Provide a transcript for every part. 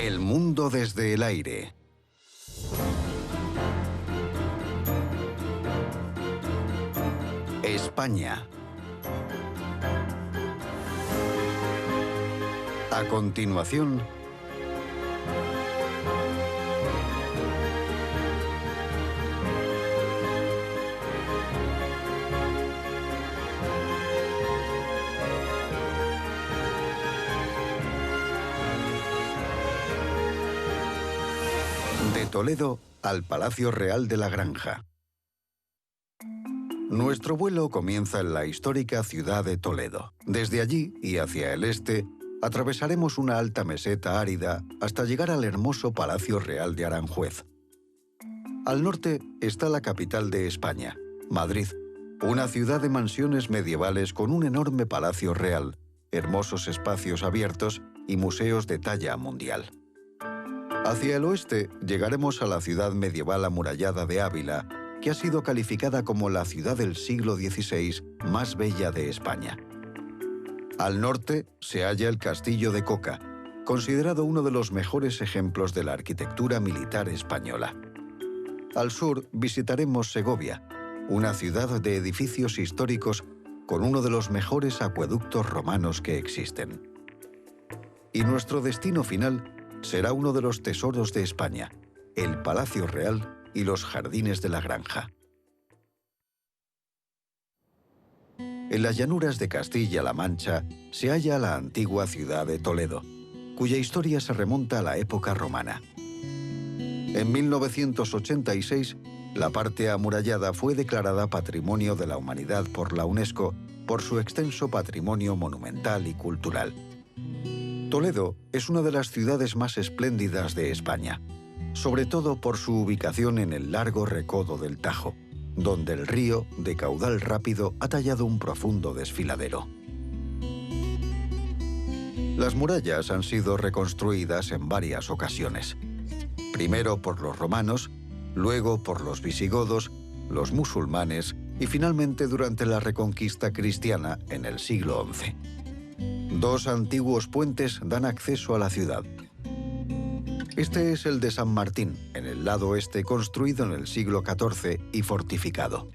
El mundo desde el aire. España. A continuación, de Toledo al Palacio Real de la Granja. Nuestro vuelo comienza en la histórica ciudad de Toledo. Desde allí y hacia el este, atravesaremos una alta meseta árida hasta llegar al hermoso Palacio Real de Aranjuez. Al norte está la capital de España, Madrid, una ciudad de mansiones medievales con un enorme palacio real, hermosos espacios abiertos y museos de talla mundial. Hacia el oeste llegaremos a la ciudad medieval amurallada de Ávila, que ha sido calificada como la ciudad del siglo XVI más bella de España. Al norte se halla el Castillo de Coca, considerado uno de los mejores ejemplos de la arquitectura militar española. Al sur visitaremos Segovia, una ciudad de edificios históricos con uno de los mejores acueductos romanos que existen. Y nuestro destino final será uno de los tesoros de España, el Palacio Real y los jardines de la Granja. En las llanuras de Castilla-La Mancha se halla la antigua ciudad de Toledo, cuya historia se remonta a la época romana. En 1986, la parte amurallada fue declarada Patrimonio de la Humanidad por la UNESCO por su extenso patrimonio monumental y cultural. Toledo es una de las ciudades más espléndidas de España, sobre todo por su ubicación en el largo recodo del Tajo, donde el río, de caudal rápido, ha tallado un profundo desfiladero. Las murallas han sido reconstruidas en varias ocasiones. Primero por los romanos, luego por los visigodos, los musulmanes y finalmente durante la Reconquista cristiana en el siglo XI. Dos antiguos puentes dan acceso a la ciudad. Este es el de San Martín, en el lado este, construido en el siglo XIV y fortificado.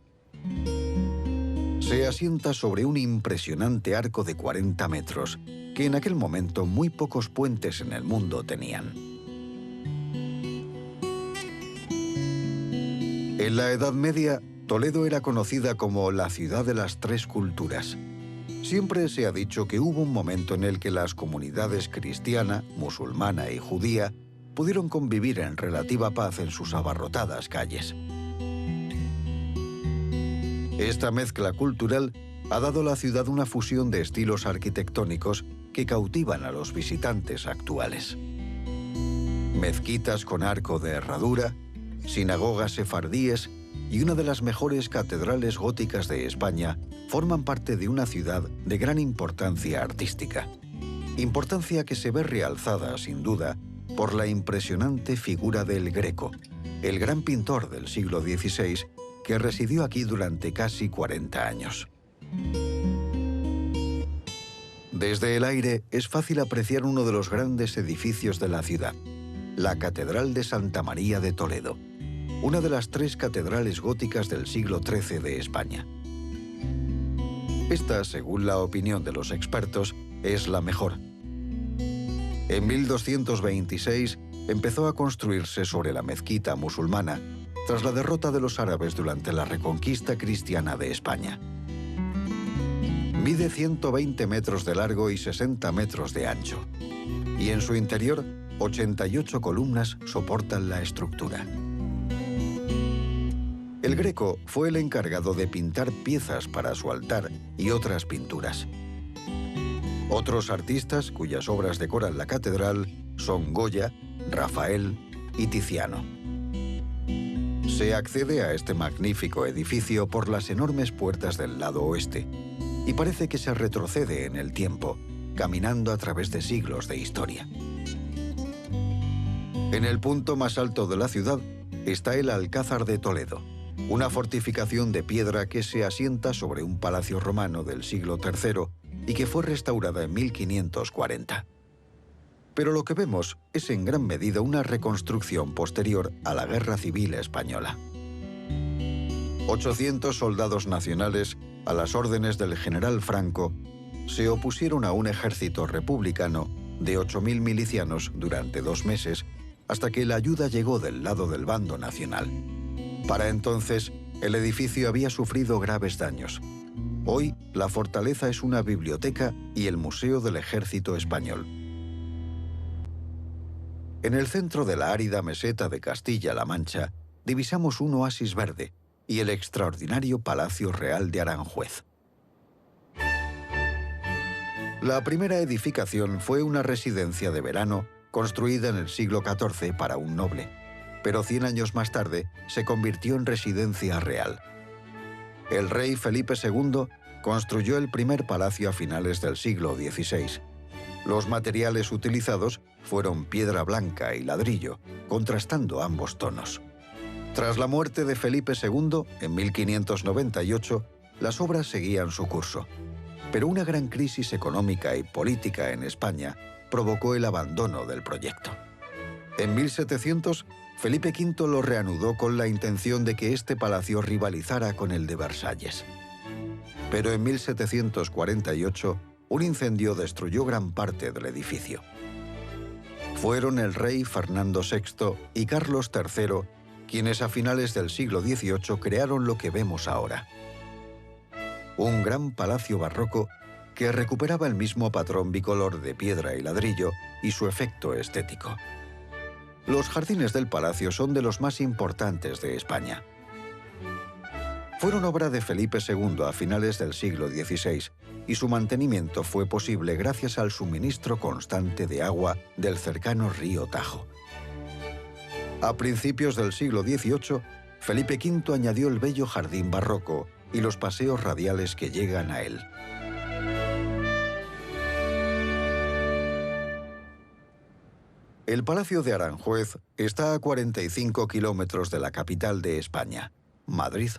Se asienta sobre un impresionante arco de 40 metros, que en aquel momento muy pocos puentes en el mundo tenían. En la Edad Media, Toledo era conocida como la ciudad de las tres culturas. Siempre se ha dicho que hubo un momento en el que las comunidades cristiana, musulmana y judía pudieron convivir en relativa paz en sus abarrotadas calles. Esta mezcla cultural ha dado a la ciudad una fusión de estilos arquitectónicos que cautivan a los visitantes actuales. Mezquitas con arco de herradura, sinagogas sefardíes y una de las mejores catedrales góticas de España forman parte de una ciudad de gran importancia artística. Importancia que se ve realzada, sin duda, por la impresionante figura del Greco, el gran pintor del siglo XVI que residió aquí durante casi 40 años. Desde el aire es fácil apreciar uno de los grandes edificios de la ciudad, la Catedral de Santa María de Toledo, una de las tres catedrales góticas del siglo XIII de España. Esta, según la opinión de los expertos, es la mejor. En 1226 empezó a construirse sobre la mezquita musulmana tras la derrota de los árabes durante la Reconquista cristiana de España. Mide 120 metros de largo y 60 metros de ancho, y en su interior 88 columnas soportan la estructura. El Greco fue el encargado de pintar piezas para su altar y otras pinturas. Otros artistas cuyas obras decoran la catedral son Goya, Rafael y Tiziano. Se accede a este magnífico edificio por las enormes puertas del lado oeste y parece que se retrocede en el tiempo, caminando a través de siglos de historia. En el punto más alto de la ciudad está el Alcázar de Toledo, una fortificación de piedra que se asienta sobre un palacio romano del siglo III y que fue restaurada en 1540. Pero lo que vemos es en gran medida una reconstrucción posterior a la Guerra Civil Española. 800 soldados nacionales, a las órdenes del general Franco, se opusieron a un ejército republicano de 8.000 milicianos durante 2 meses, hasta que la ayuda llegó del lado del bando nacional. Para entonces, el edificio había sufrido graves daños. Hoy, la fortaleza es una biblioteca y el Museo del Ejército Español. En el centro de la árida meseta de Castilla-La Mancha, divisamos un oasis verde y el extraordinario Palacio Real de Aranjuez. La primera edificación fue una residencia de verano construida en el siglo XIV para un noble, pero 100 años más tarde se convirtió en residencia real. El rey Felipe II construyó el primer palacio a finales del siglo XVI. Los materiales utilizados fueron piedra blanca y ladrillo, contrastando ambos tonos. Tras la muerte de Felipe II, en 1598, las obras seguían su curso. Pero una gran crisis económica y política en España provocó el abandono del proyecto. En 1700, Felipe V lo reanudó con la intención de que este palacio rivalizara con el de Versalles. Pero en 1748, un incendio destruyó gran parte del edificio. Fueron el rey Fernando VI y Carlos III quienes a finales del siglo XVIII crearon lo que vemos ahora. Un gran palacio barroco que recuperaba el mismo patrón bicolor de piedra y ladrillo y su efecto estético. Los jardines del palacio son de los más importantes de España. Fueron obra de Felipe II a finales del siglo XVI y su mantenimiento fue posible gracias al suministro constante de agua del cercano río Tajo. A principios del siglo XVIII, Felipe V añadió el bello jardín barroco y los paseos radiales que llegan a él. El Palacio de Aranjuez está a 45 kilómetros de la capital de España, Madrid.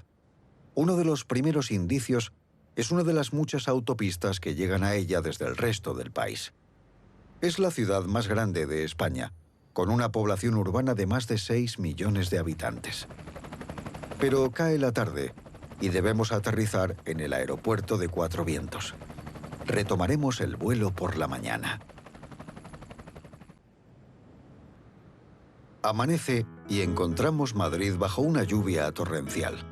Uno de los primeros indicios es una de las muchas autopistas que llegan a ella desde el resto del país. Es la ciudad más grande de España, con una población urbana de más de 6 millones de habitantes. Pero cae la tarde y debemos aterrizar en el aeropuerto de Cuatro Vientos. Retomaremos el vuelo por la mañana. Amanece y encontramos Madrid bajo una lluvia torrencial.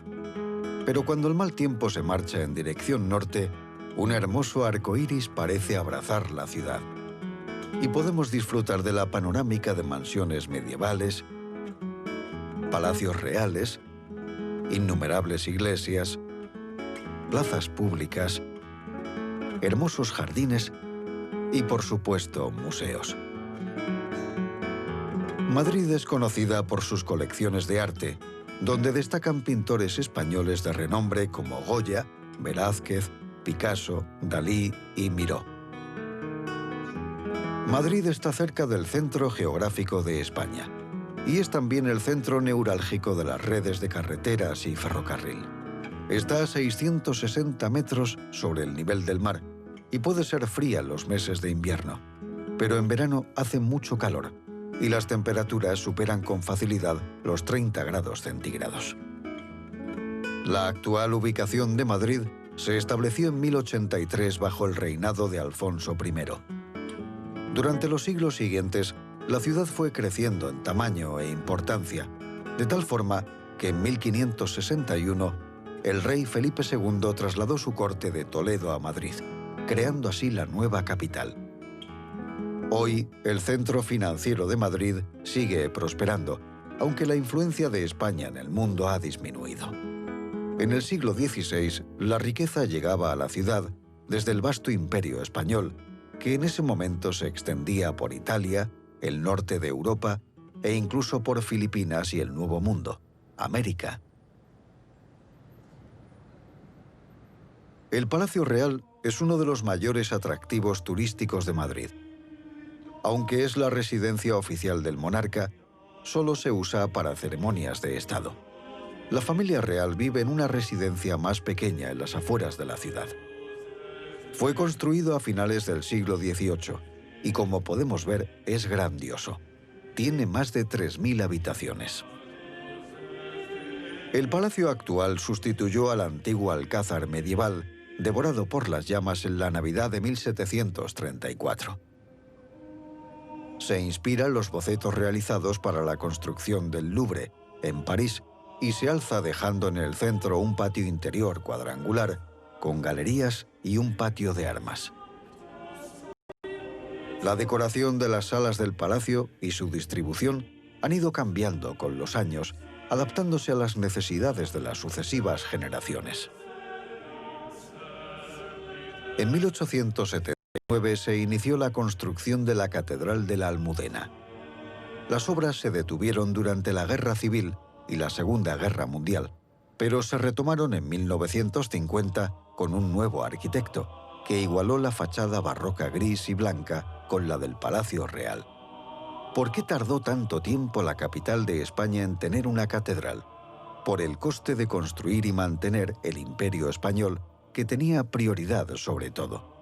Pero cuando el mal tiempo se marcha en dirección norte, un hermoso arco iris parece abrazar la ciudad. Y podemos disfrutar de la panorámica de mansiones medievales, palacios reales, innumerables iglesias, plazas públicas, hermosos jardines y, por supuesto, museos. Madrid es conocida por sus colecciones de arte, donde destacan pintores españoles de renombre como Goya, Velázquez, Picasso, Dalí y Miró. Madrid está cerca del centro geográfico de España y es también el centro neurálgico de las redes de carreteras y ferrocarril. Está a 660 metros sobre el nivel del mar y puede ser fría en los meses de invierno, pero en verano hace mucho calor y las temperaturas superan con facilidad los 30 grados centígrados. La actual ubicación de Madrid se estableció en 1083 bajo el reinado de Alfonso I. Durante los siglos siguientes, la ciudad fue creciendo en tamaño e importancia, de tal forma que en 1561 el rey Felipe II trasladó su corte de Toledo a Madrid, creando así la nueva capital. Hoy, el centro financiero de Madrid sigue prosperando, aunque la influencia de España en el mundo ha disminuido. En el siglo XVI, la riqueza llegaba a la ciudad desde el vasto imperio español, que en ese momento se extendía por Italia, el norte de Europa e incluso por Filipinas y el Nuevo Mundo, América. El Palacio Real es uno de los mayores atractivos turísticos de Madrid. Aunque es la residencia oficial del monarca, solo se usa para ceremonias de Estado. La familia real vive en una residencia más pequeña en las afueras de la ciudad. Fue construido a finales del siglo XVIII y como podemos ver es grandioso. Tiene más de 3.000 habitaciones. El palacio actual sustituyó al antiguo alcázar medieval, devorado por las llamas en la Navidad de 1734. Se inspira en los bocetos realizados para la construcción del Louvre, en París, y se alza dejando en el centro un patio interior cuadrangular, con galerías y un patio de armas. La decoración de las salas del palacio y su distribución han ido cambiando con los años, adaptándose a las necesidades de las sucesivas generaciones. En 1879 se inició la construcción de la Catedral de la Almudena. Las obras se detuvieron durante la Guerra Civil y la Segunda Guerra Mundial, pero se retomaron en 1950 con un nuevo arquitecto, que igualó la fachada barroca gris y blanca con la del Palacio Real. ¿Por qué tardó tanto tiempo la capital de España en tener una catedral? Por el coste de construir y mantener el Imperio Español, que tenía prioridad sobre todo.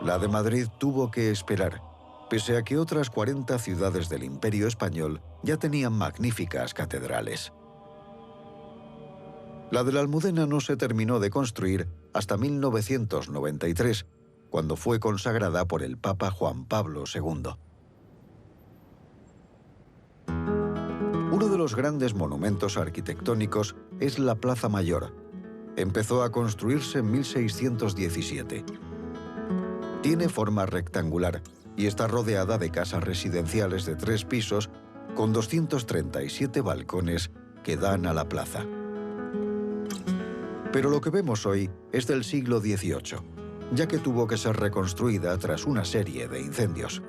La de Madrid tuvo que esperar, pese a que otras 40 ciudades del Imperio Español ya tenían magníficas catedrales. La de la Almudena no se terminó de construir hasta 1993, cuando fue consagrada por el Papa Juan Pablo II. Uno de los grandes monumentos arquitectónicos es la Plaza Mayor. Empezó a construirse en 1617. Tiene forma rectangular y está rodeada de casas residenciales de 3 pisos con 237 balcones que dan a la plaza. Pero lo que vemos hoy es del siglo XVIII, ya que tuvo que ser reconstruida tras una serie de incendios.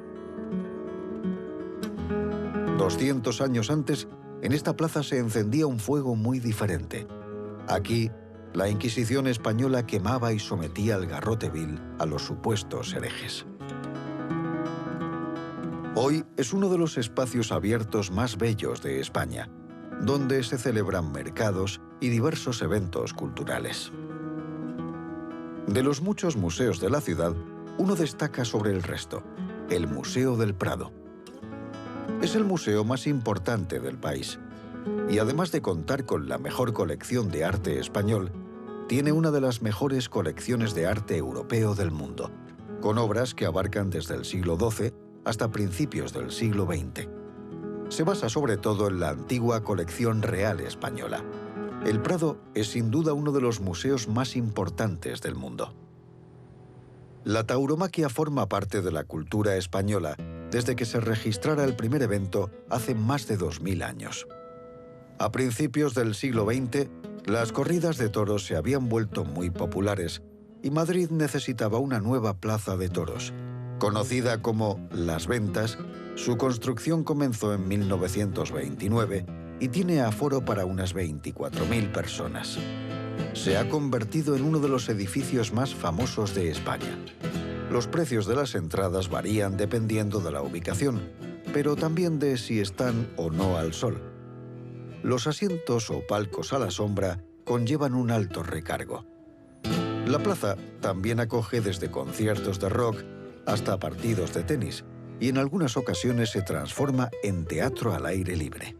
200 años antes, en esta plaza se encendía un fuego muy diferente. Aquí, la Inquisición española quemaba y sometía al garrote vil a los supuestos herejes. Hoy es uno de los espacios abiertos más bellos de España, donde se celebran mercados y diversos eventos culturales. De los muchos museos de la ciudad, uno destaca sobre el resto, el Museo del Prado. Es el museo más importante del país y además de contar con la mejor colección de arte español, tiene una de las mejores colecciones de arte europeo del mundo, con obras que abarcan desde el siglo XII hasta principios del siglo XX. Se basa sobre todo en la antigua colección real española. El Prado es sin duda uno de los museos más importantes del mundo. La tauromaquia forma parte de la cultura española desde que se registrara el primer evento hace más de 2000 años. A principios del siglo XX, las corridas de toros se habían vuelto muy populares y Madrid necesitaba una nueva plaza de toros. Conocida como Las Ventas, su construcción comenzó en 1929 y tiene aforo para unas 24.000 personas. Se ha convertido en uno de los edificios más famosos de España. Los precios de las entradas varían dependiendo de la ubicación, pero también de si están o no al sol. Los asientos o palcos a la sombra conllevan un alto recargo. La plaza también acoge desde conciertos de rock hasta partidos de tenis y en algunas ocasiones se transforma en teatro al aire libre.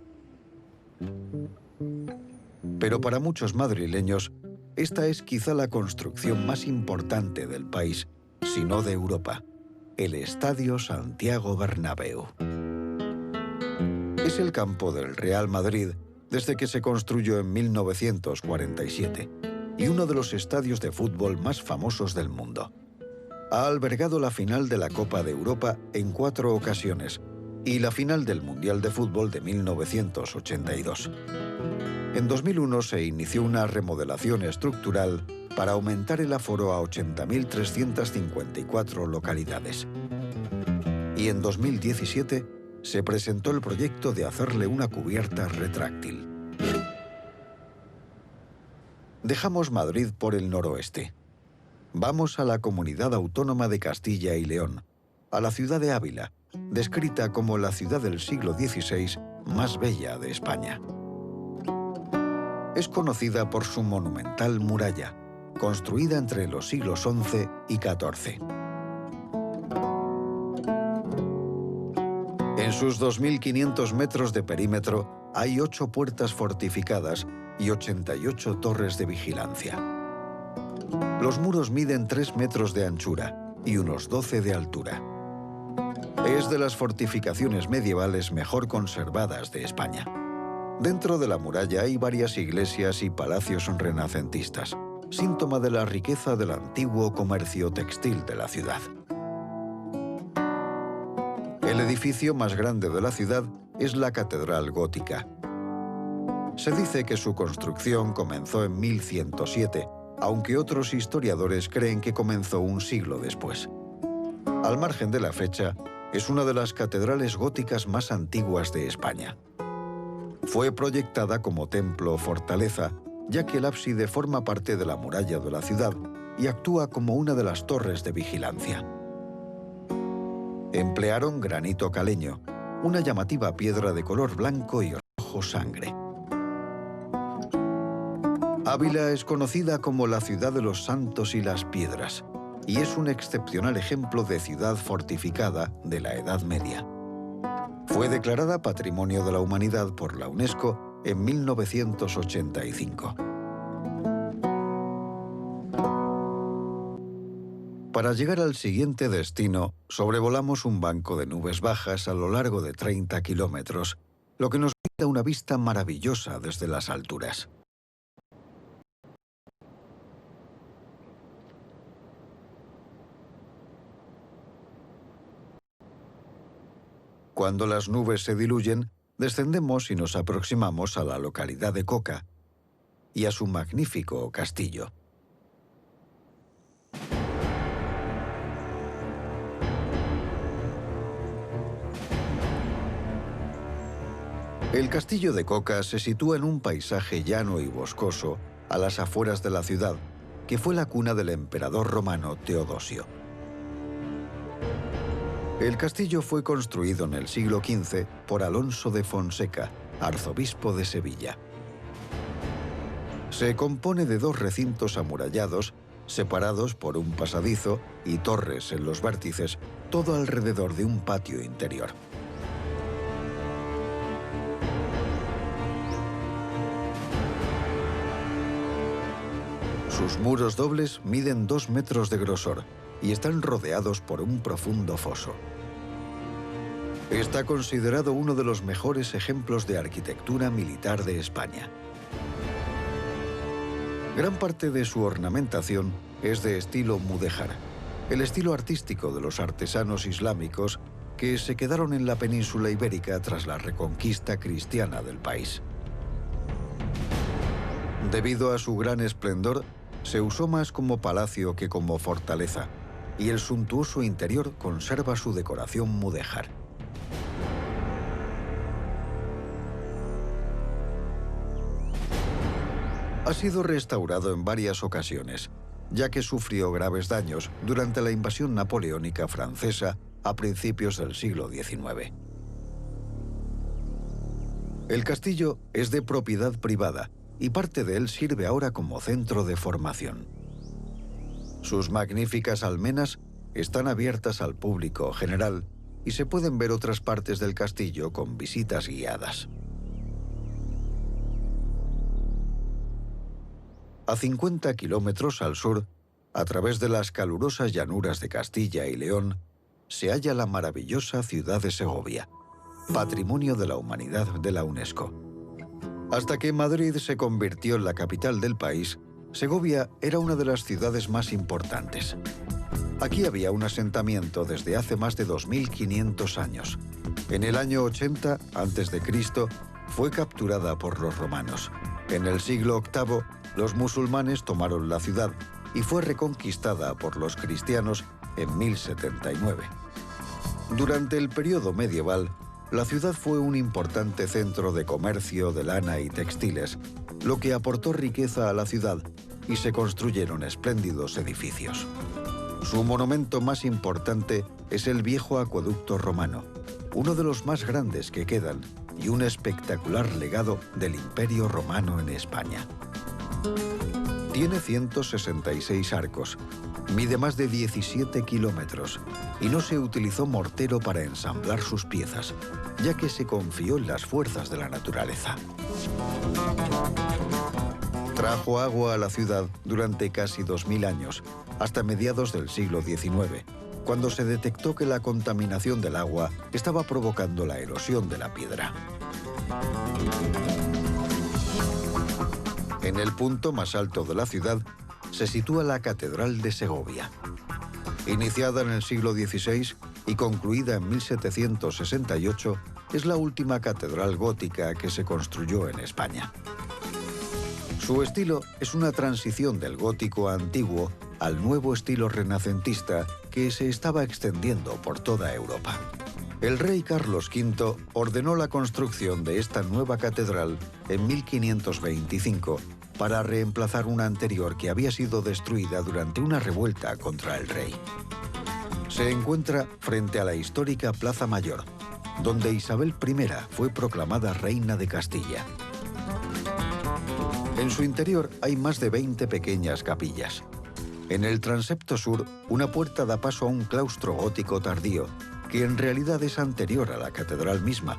Pero para muchos madrileños, esta es quizá la construcción más importante del país, si no de Europa, el Estadio Santiago Bernabéu. Es el campo del Real Madrid desde que se construyó en 1947 y uno de los estadios de fútbol más famosos del mundo. Ha albergado la final de la Copa de Europa en 4 ocasiones y la final del Mundial de Fútbol de 1982. En 2001 se inició una remodelación estructural para aumentar el aforo a 80.354 localidades. Y en 2017 se presentó el proyecto de hacerle una cubierta retráctil. Dejamos Madrid por el noroeste. Vamos a la Comunidad Autónoma de Castilla y León, a la ciudad de Ávila, descrita como la ciudad del siglo XVI más bella de España. Es conocida por su monumental muralla, construida entre los siglos XI y XIV. En sus 2.500 metros de perímetro hay 8 puertas fortificadas y 88 torres de vigilancia. Los muros miden 3 metros de anchura y unos 12 de altura. Es de las fortificaciones medievales mejor conservadas de España. Dentro de la muralla hay varias iglesias y palacios renacentistas, síntoma de la riqueza del antiguo comercio textil de la ciudad. El edificio más grande de la ciudad es la Catedral Gótica. Se dice que su construcción comenzó en 1107, aunque otros historiadores creen que comenzó un siglo después. Al margen de la fecha, es una de las catedrales góticas más antiguas de España. Fue proyectada como templo-fortaleza, ya que el ábside forma parte de la muralla de la ciudad y actúa como una de las torres de vigilancia. Emplearon granito caleño, una llamativa piedra de color blanco y rojo sangre. Ávila es conocida como la ciudad de los santos y las piedras, y es un excepcional ejemplo de ciudad fortificada de la Edad Media. Fue declarada Patrimonio de la Humanidad por la UNESCO en 1985. Para llegar al siguiente destino, sobrevolamos un banco de nubes bajas a lo largo de 30 kilómetros, lo que nos brinda una vista maravillosa desde las alturas. Cuando las nubes se diluyen, descendemos y nos aproximamos a la localidad de Coca y a su magnífico castillo. El castillo de Coca se sitúa en un paisaje llano y boscoso a las afueras de la ciudad, que fue la cuna del emperador romano Teodosio. El castillo fue construido en el siglo XV por Alonso de Fonseca, arzobispo de Sevilla. Se compone de 2 recintos amurallados, separados por un pasadizo y torres en los vértices, todo alrededor de un patio interior. Sus muros dobles miden 2 metros de grosor y están rodeados por un profundo foso. Está considerado uno de los mejores ejemplos de arquitectura militar de España. Gran parte de su ornamentación es de estilo mudéjar, el estilo artístico de los artesanos islámicos que se quedaron en la península ibérica tras la reconquista cristiana del país. Debido a su gran esplendor, se usó más como palacio que como fortaleza, y el suntuoso interior conserva su decoración mudéjar. Ha sido restaurado en varias ocasiones, ya que sufrió graves daños durante la invasión napoleónica francesa a principios del siglo XIX. El castillo es de propiedad privada y parte de él sirve ahora como centro de formación. Sus magníficas almenas están abiertas al público general y se pueden ver otras partes del castillo con visitas guiadas. A 50 kilómetros al sur, a través de las calurosas llanuras de Castilla y León, se halla la maravillosa ciudad de Segovia, Patrimonio de la Humanidad de la UNESCO. Hasta que Madrid se convirtió en la capital del país, Segovia era una de las ciudades más importantes. Aquí había un asentamiento desde hace más de 2500 años. En el año 80 a.C. fue capturada por los romanos. En el siglo VIII, los musulmanes tomaron la ciudad y fue reconquistada por los cristianos en 1079. Durante el periodo medieval, la ciudad fue un importante centro de comercio de lana y textiles, lo que aportó riqueza a la ciudad y se construyeron espléndidos edificios. Su monumento más importante es el viejo acueducto romano, uno de los más grandes que quedan y un espectacular legado del Imperio Romano en España. Tiene 166 arcos, mide más de 17 kilómetros y no se utilizó mortero para ensamblar sus piezas, ya que se confió en las fuerzas de la naturaleza. Trajo agua a la ciudad durante casi 2000 años, hasta mediados del siglo XIX, cuando se detectó que la contaminación del agua estaba provocando la erosión de la piedra. En el punto más alto de la ciudad se sitúa la Catedral de Segovia. Iniciada en el siglo XVI y concluida en 1768, es la última catedral gótica que se construyó en España. Su estilo es una transición del gótico antiguo al nuevo estilo renacentista que se estaba extendiendo por toda Europa. El rey Carlos V ordenó la construcción de esta nueva catedral en 1525 para reemplazar una anterior que había sido destruida durante una revuelta contra el rey. Se encuentra frente a la histórica Plaza Mayor, donde Isabel I fue proclamada reina de Castilla. En su interior hay más de 20 pequeñas capillas. En el transepto sur, una puerta da paso a un claustro gótico tardío, que en realidad es anterior a la catedral misma,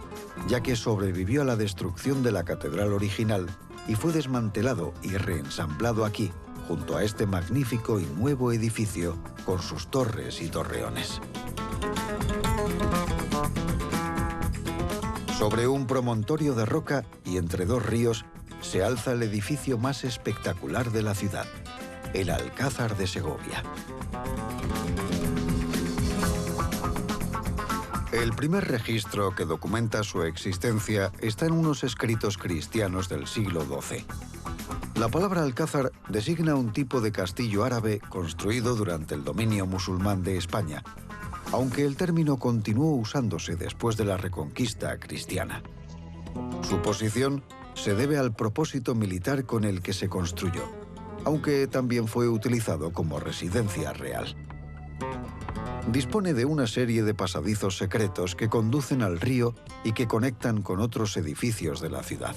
ya que sobrevivió a la destrucción de la catedral original y fue desmantelado y reensamblado aquí, junto a este magnífico y nuevo edificio con sus torres y torreones. Sobre un promontorio de roca y entre dos ríos se alza el edificio más espectacular de la ciudad, el Alcázar de Segovia. El primer registro que documenta su existencia está en unos escritos cristianos del siglo XII. La palabra alcázar designa un tipo de castillo árabe construido durante el dominio musulmán de España, aunque el término continuó usándose después de la reconquista cristiana. Su posición se debe al propósito militar con el que se construyó, aunque también fue utilizado como residencia real. Dispone de una serie de pasadizos secretos que conducen al río y que conectan con otros edificios de la ciudad.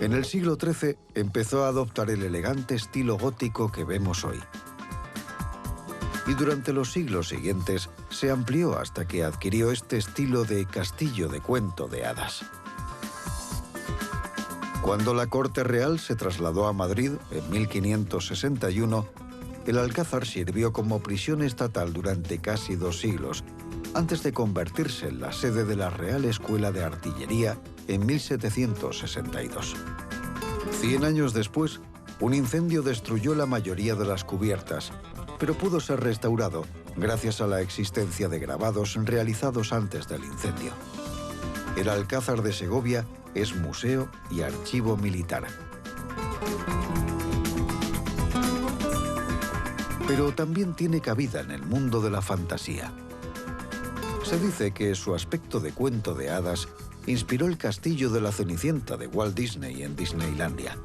En el siglo XIII empezó a adoptar el elegante estilo gótico que vemos hoy. Y durante los siglos siguientes se amplió hasta que adquirió este estilo de castillo de cuento de hadas. Cuando la corte real se trasladó a Madrid en 1561, el Alcázar sirvió como prisión estatal durante casi 2 siglos, antes de convertirse en la sede de la Real Escuela de Artillería en 1762. 100 años después, un incendio destruyó la mayoría de las cubiertas, pero pudo ser restaurado gracias a la existencia de grabados realizados antes del incendio. El Alcázar de Segovia es museo y archivo militar. Pero también tiene cabida en el mundo de la fantasía. Se dice que su aspecto de cuento de hadas inspiró el castillo de la Cenicienta de Walt Disney en Disneylandia.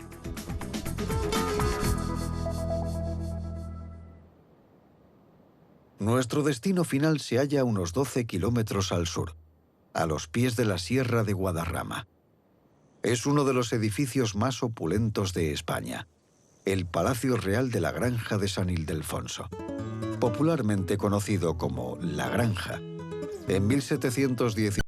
Nuestro destino final se halla a unos 12 kilómetros al sur, a los pies de la Sierra de Guadarrama. Es uno de los edificios más opulentos de España, el Palacio Real de la Granja de San Ildefonso, popularmente conocido como La Granja. En 1710